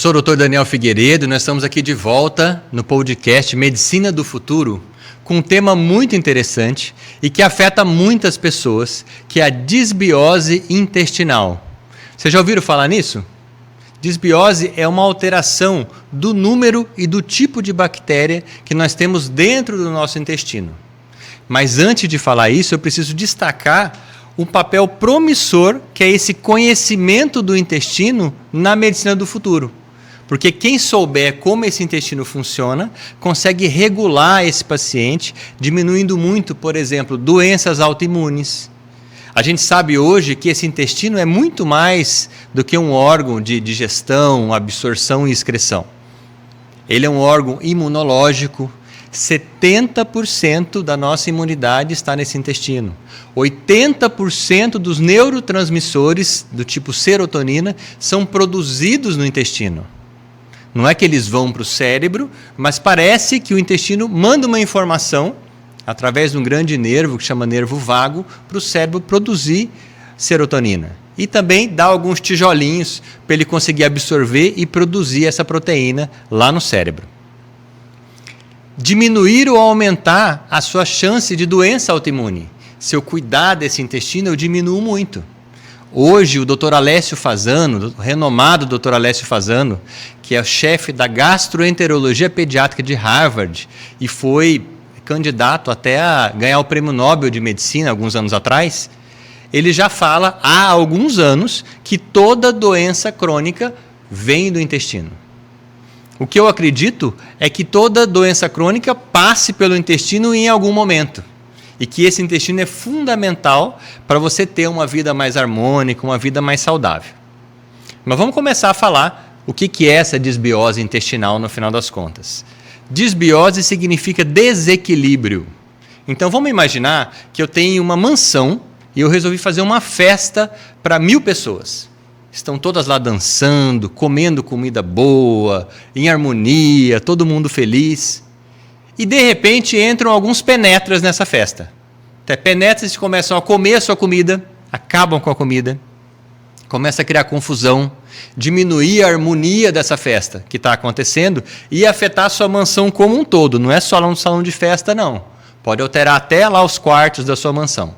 sou o Dr. Daniel Figueiredo e nós estamos aqui de volta no podcast Medicina do Futuro com um tema muito interessante e que afeta muitas pessoas, que é a disbiose intestinal. Vocês já ouviram falar nisso? Disbiose é uma alteração do número e do tipo de bactéria que nós temos dentro do nosso intestino. Mas antes de falar isso, eu preciso destacar um papel promissor que é esse conhecimento do intestino na medicina do futuro. Porque quem souber como esse intestino funciona, consegue regular esse paciente, diminuindo muito, por exemplo, doenças autoimunes. A gente sabe hoje que esse intestino é muito mais do que um órgão de digestão, absorção e excreção. Ele é um órgão imunológico. 70% da nossa imunidade está nesse intestino. 80% dos neurotransmissores do tipo serotonina são produzidos no intestino. Não é que eles vão para o cérebro, mas parece que o intestino manda uma informação através de um grande nervo, que chama nervo vago, para o cérebro produzir serotonina. E também dá alguns tijolinhos para ele conseguir absorver e produzir essa proteína lá no cérebro. Diminuir ou aumentar a sua chance de doença autoimune. Se eu cuidar desse intestino, eu diminuo muito. Hoje, o Dr. Alessio Fasano, o renomado Dr. Alessio Fasano, que é o chefe da gastroenterologia pediátrica de Harvard e foi candidato até a ganhar o Prêmio Nobel de Medicina alguns anos atrás, ele já fala há alguns anos que toda doença crônica vem do intestino. O que eu acredito é que toda doença crônica passe pelo intestino em algum momento. E que esse intestino é fundamental para você ter uma vida mais harmônica, uma vida mais saudável. Mas vamos começar a falar o que é essa disbiose intestinal no final das contas. Disbiose significa desequilíbrio. Então vamos imaginar que eu tenho uma mansão e eu resolvi fazer uma festa para 1000 pessoas. Estão todas lá dançando, comendo comida boa, em harmonia, todo mundo feliz. E de repente entram alguns penetras nessa festa. Até penetras começam a comer a sua comida, acabam com a comida, começa a criar confusão, diminuir a harmonia dessa festa que está acontecendo e afetar a sua mansão como um todo. Não é só lá no salão de festa, não. Pode alterar até lá os quartos da sua mansão.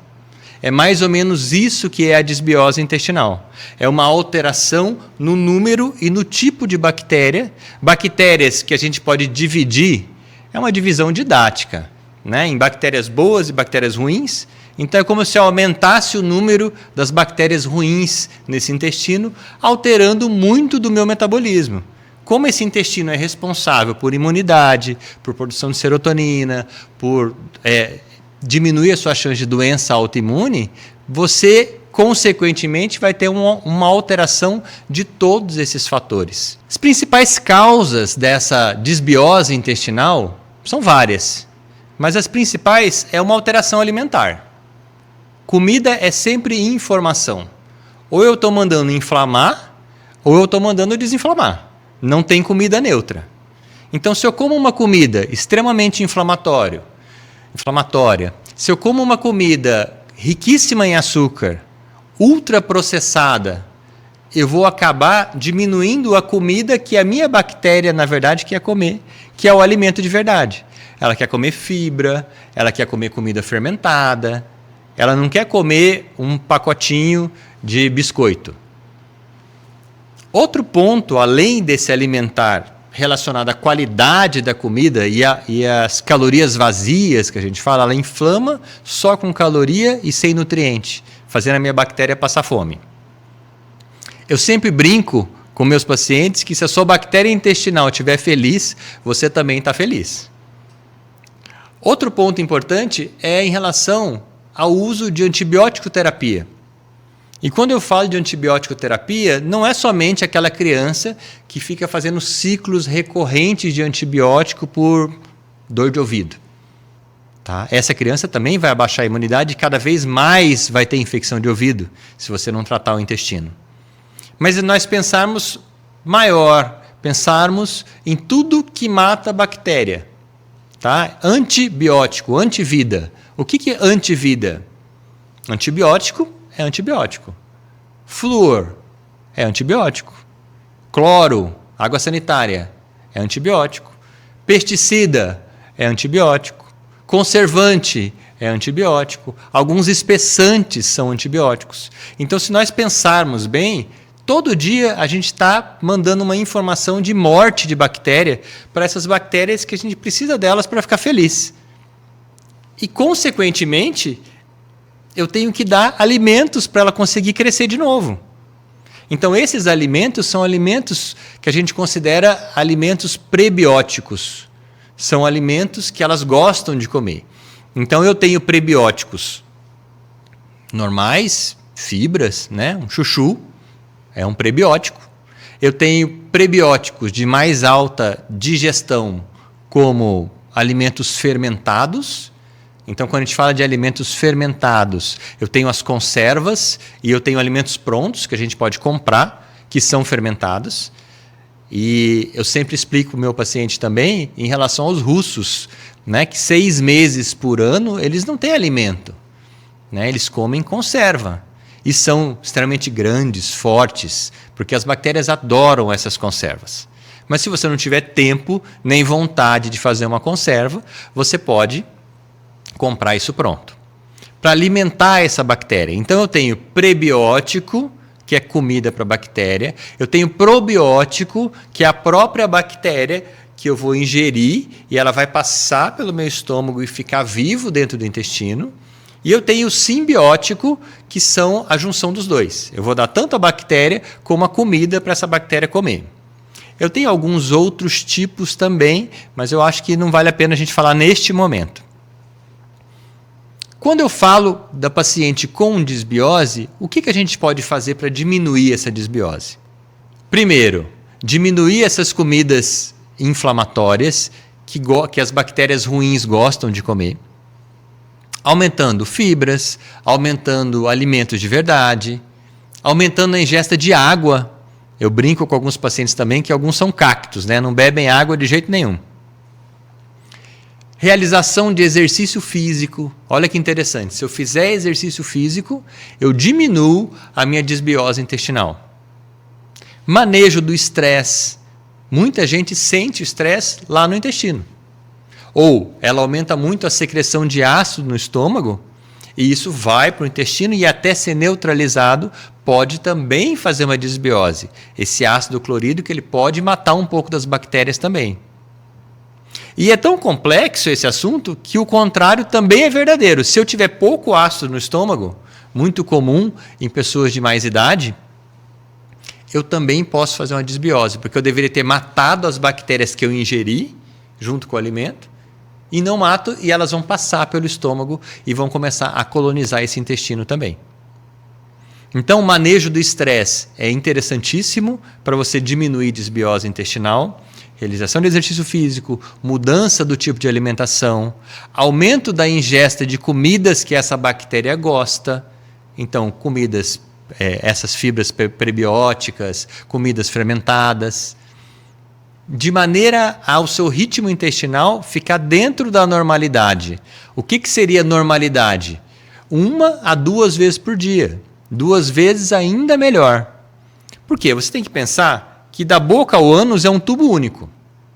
É mais ou menos isso que é a disbiose intestinal. É uma alteração no número e no tipo de bactéria. Bactérias que a gente pode dividir, é uma divisão didática, né? Em bactérias boas e bactérias ruins. Então é como se eu aumentasse o número das bactérias ruins nesse intestino, alterando muito do meu metabolismo. Como esse intestino é responsável por imunidade, por produção de serotonina, por diminuir a sua chance de doença autoimune, você, consequentemente, vai ter uma alteração de todos esses fatores. As principais causas dessa disbiose intestinal são várias, mas as principais é uma alteração alimentar. Comida é sempre informação. Ou eu estou mandando inflamar, ou eu estou mandando desinflamar. Não tem comida neutra. Então, se eu como uma comida extremamente inflamatória, se eu como uma comida riquíssima em açúcar, ultraprocessada, eu vou acabar diminuindo a comida que a minha bactéria, na verdade, quer comer, que é o alimento de verdade. Ela quer comer fibra, ela quer comer comida fermentada, ela não quer comer um pacotinho de biscoito. Outro ponto, além desse alimentar relacionado à qualidade da comida e às calorias vazias que a gente fala, ela inflama só com caloria e sem nutriente, fazendo a minha bactéria passar fome. Eu sempre brinco com meus pacientes que se a sua bactéria intestinal estiver feliz, você também está feliz. Outro ponto importante é em relação ao uso de antibiótico terapia. E quando eu falo de antibiótico terapia, não é somente aquela criança que fica fazendo ciclos recorrentes de antibiótico por dor de ouvido. Tá? Essa criança também vai abaixar a imunidade e cada vez mais vai ter infecção de ouvido, se você não tratar o intestino. Mas nós pensarmos maior, pensarmos em tudo que mata a bactéria. Tá? Antibiótico, antivida. O que é antivida? Antibiótico é antibiótico. Flúor é antibiótico. Cloro água sanitária é antibiótico, pesticida é antibiótico, conservante é antibiótico, alguns espessantes são antibióticos. Então, se nós pensarmos bem, todo dia a gente está mandando uma informação de morte de bactéria para essas bactérias que a gente precisa delas para ficar feliz. E, consequentemente, eu tenho que dar alimentos para ela conseguir crescer de novo. Então, esses alimentos são alimentos que a gente considera alimentos prebióticos. São alimentos que elas gostam de comer. Então, eu tenho prebióticos normais, fibras, né? Um chuchu é um prebiótico. Eu tenho prebióticos de mais alta digestão, como alimentos fermentados. Então, quando a gente fala de alimentos fermentados, eu tenho as conservas e eu tenho alimentos prontos que a gente pode comprar, que são fermentados. E eu sempre explico para o meu paciente também em relação aos russos, né, que 6 meses por ano eles não têm alimento, né, eles comem conserva. E são extremamente grandes, fortes, porque as bactérias adoram essas conservas. Mas se você não tiver tempo nem vontade de fazer uma conserva, você pode comprar isso pronto, para alimentar essa bactéria. Então eu tenho prebiótico, que é comida para a bactéria, eu tenho probiótico, que é a própria bactéria que eu vou ingerir e ela vai passar pelo meu estômago e ficar vivo dentro do intestino, e eu tenho simbiótico, que são a junção dos dois. Eu vou dar tanto a bactéria como a comida para essa bactéria comer. Eu tenho alguns outros tipos também, mas eu acho que não vale a pena a gente falar neste momento. Quando eu falo da paciente com disbiose, o que a gente pode fazer para diminuir essa disbiose? Primeiro, diminuir essas comidas inflamatórias que as bactérias ruins gostam de comer, aumentando fibras, aumentando alimentos de verdade, aumentando a ingesta de água. Eu brinco com alguns pacientes também que alguns são cactos, né? Não bebem água de jeito nenhum. Realização de exercício físico. Olha que interessante. Se eu fizer exercício físico, eu diminuo a minha disbiose intestinal. Manejo do estresse. Muita gente sente o estresse lá no intestino. Ou ela aumenta muito a secreção de ácido no estômago, e isso vai para o intestino e até ser neutralizado, pode também fazer uma disbiose. Esse ácido clorídrico ele pode matar um pouco das bactérias também. E é tão complexo esse assunto que o contrário também é verdadeiro. Se eu tiver pouco ácido no estômago, muito comum em pessoas de mais idade, eu também posso fazer uma disbiose, porque eu deveria ter matado as bactérias que eu ingeri junto com o alimento, e não mato, e elas vão passar pelo estômago e vão começar a colonizar esse intestino também. Então, o manejo do estresse é interessantíssimo para você diminuir disbiose intestinal. Realização de exercício físico, mudança do tipo de alimentação, aumento da ingesta de comidas que essa bactéria gosta. Então, comidas, essas fibras prebióticas, comidas fermentadas, de maneira ao seu ritmo intestinal ficar dentro da normalidade. O que seria normalidade? 1 a 2 vezes por dia. 2 vezes ainda melhor. Por quê? Você tem que pensar que da boca ao ânus é um tubo único,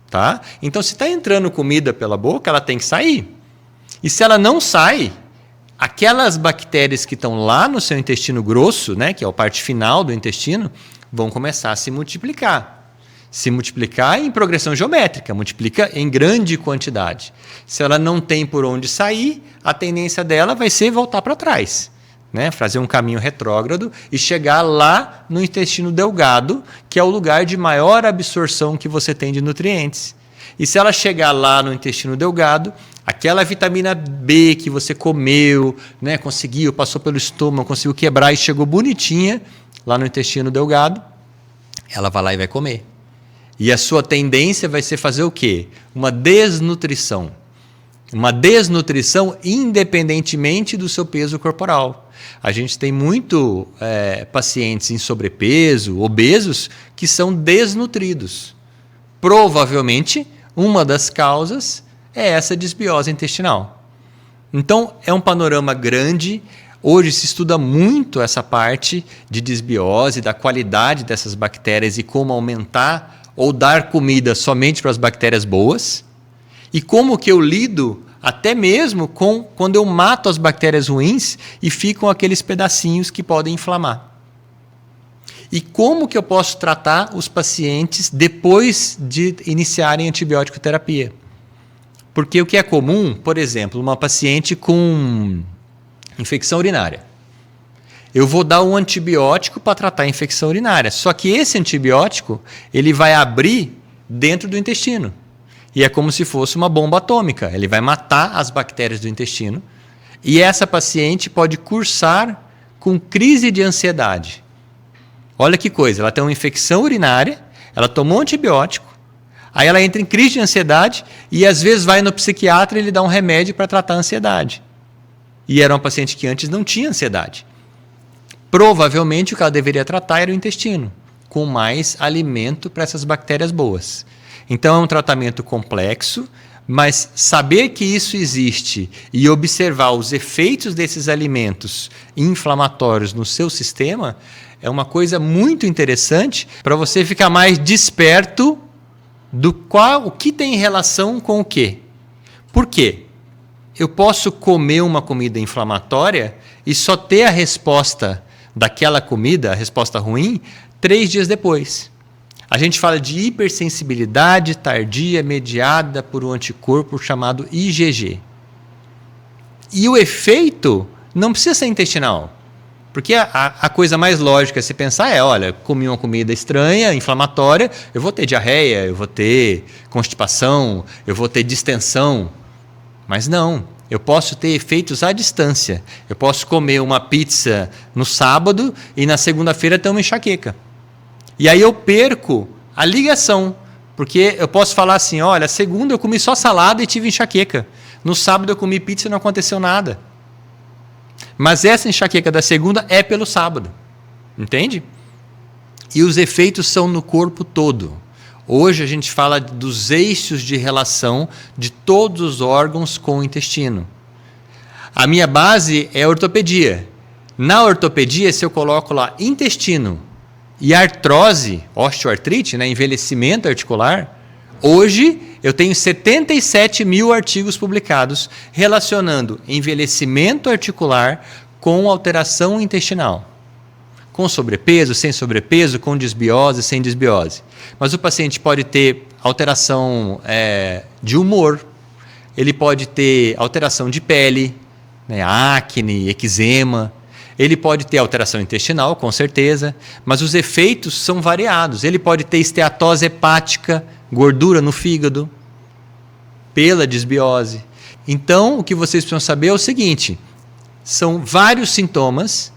tá? Então, se está entrando comida pela boca, ela tem que sair. E se ela não sai, aquelas bactérias que estão lá no seu intestino grosso, né, que é a parte final do intestino, vão começar a se multiplicar. Se multiplicar em progressão geométrica, multiplica em grande quantidade. Se ela não tem por onde sair, a tendência dela vai ser voltar para trás. Né, fazer um caminho retrógrado e chegar lá no intestino delgado, que é o lugar de maior absorção que você tem de nutrientes. E se ela chegar lá no intestino delgado, aquela vitamina B que você comeu, né, conseguiu, passou pelo estômago, conseguiu quebrar e chegou bonitinha lá no intestino delgado, ela vai lá e vai comer. E a sua tendência vai ser fazer o quê? Uma desnutrição. Uma desnutrição independentemente do seu peso corporal. A gente tem muito pacientes em sobrepeso, obesos, que são desnutridos. Provavelmente, uma das causas é essa disbiose intestinal. Então, é um panorama grande. Hoje se estuda muito essa parte de disbiose, da qualidade dessas bactérias e como aumentar ou dar comida somente para as bactérias boas, e como que eu lido até mesmo com quando eu mato as bactérias ruins e ficam aqueles pedacinhos que podem inflamar. E como que eu posso tratar os pacientes depois de iniciarem antibiótico terapia? Porque o que é comum, por exemplo, uma paciente com infecção urinária. Eu vou dar um antibiótico para tratar a infecção urinária. Só que esse antibiótico ele vai abrir dentro do intestino. E é como se fosse uma bomba atômica. Ele vai matar as bactérias do intestino. E essa paciente pode cursar com crise de ansiedade. Olha que coisa, ela tem uma infecção urinária, ela tomou um antibiótico, aí ela entra em crise de ansiedade e às vezes vai no psiquiatra e ele dá um remédio para tratar a ansiedade. E era uma paciente que antes não tinha ansiedade. Provavelmente o que ela deveria tratar era o intestino, com mais alimento para essas bactérias boas. Então é um tratamento complexo, mas saber que isso existe e observar os efeitos desses alimentos inflamatórios no seu sistema é uma coisa muito interessante para você ficar mais desperto do o que tem relação com o quê. Por quê? Eu posso comer uma comida inflamatória e só ter a resposta daquela comida, a resposta ruim, 3 dias depois. A gente fala de hipersensibilidade tardia mediada por um anticorpo chamado IgG. E o efeito não precisa ser intestinal. Porque a coisa mais lógica a se pensar é, olha, comi uma comida estranha, inflamatória, eu vou ter diarreia, eu vou ter constipação, eu vou ter distensão. Mas não, eu posso ter efeitos à distância. Eu posso comer uma pizza no sábado e na segunda-feira ter uma enxaqueca. E aí eu perco a ligação, porque eu posso falar assim, olha, segunda eu comi só salada e tive enxaqueca. No sábado eu comi pizza e não aconteceu nada. Mas essa enxaqueca da segunda é pelo sábado, entende? E os efeitos são no corpo todo. Hoje a gente fala dos eixos de relação de todos os órgãos com o intestino. A minha base é a ortopedia. Na ortopedia, se eu coloco lá intestino e artrose, osteoartrite, né, envelhecimento articular, hoje eu tenho 77 mil artigos publicados relacionando envelhecimento articular com alteração intestinal. Com sobrepeso, sem sobrepeso, com desbiose, sem desbiose. Mas o paciente pode ter alteração de humor, ele pode ter alteração de pele, né, acne, eczema, ele pode ter alteração intestinal, com certeza, mas os efeitos são variados. Ele pode ter esteatose hepática, gordura no fígado, pela desbiose. Então, o que vocês precisam saber é o seguinte, são vários sintomas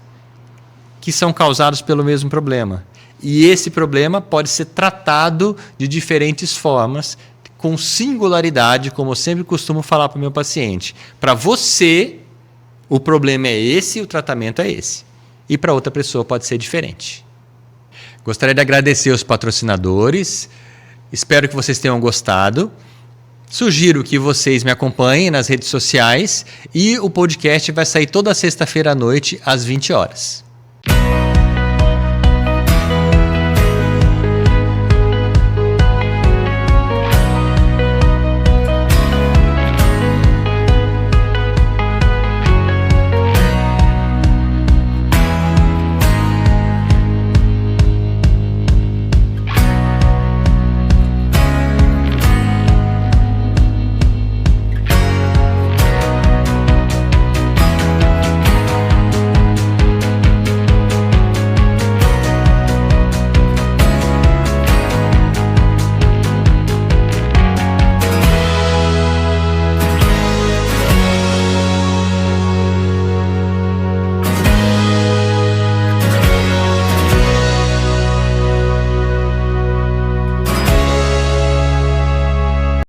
que são causados pelo mesmo problema. E esse problema pode ser tratado de diferentes formas, com singularidade, como eu sempre costumo falar para o meu paciente. Para você, o problema é esse, o tratamento é esse. E para outra pessoa pode ser diferente. Gostaria de agradecer aos patrocinadores. Espero que vocês tenham gostado. Sugiro que vocês me acompanhem nas redes sociais e o podcast vai sair toda sexta-feira à noite, às 20 horas.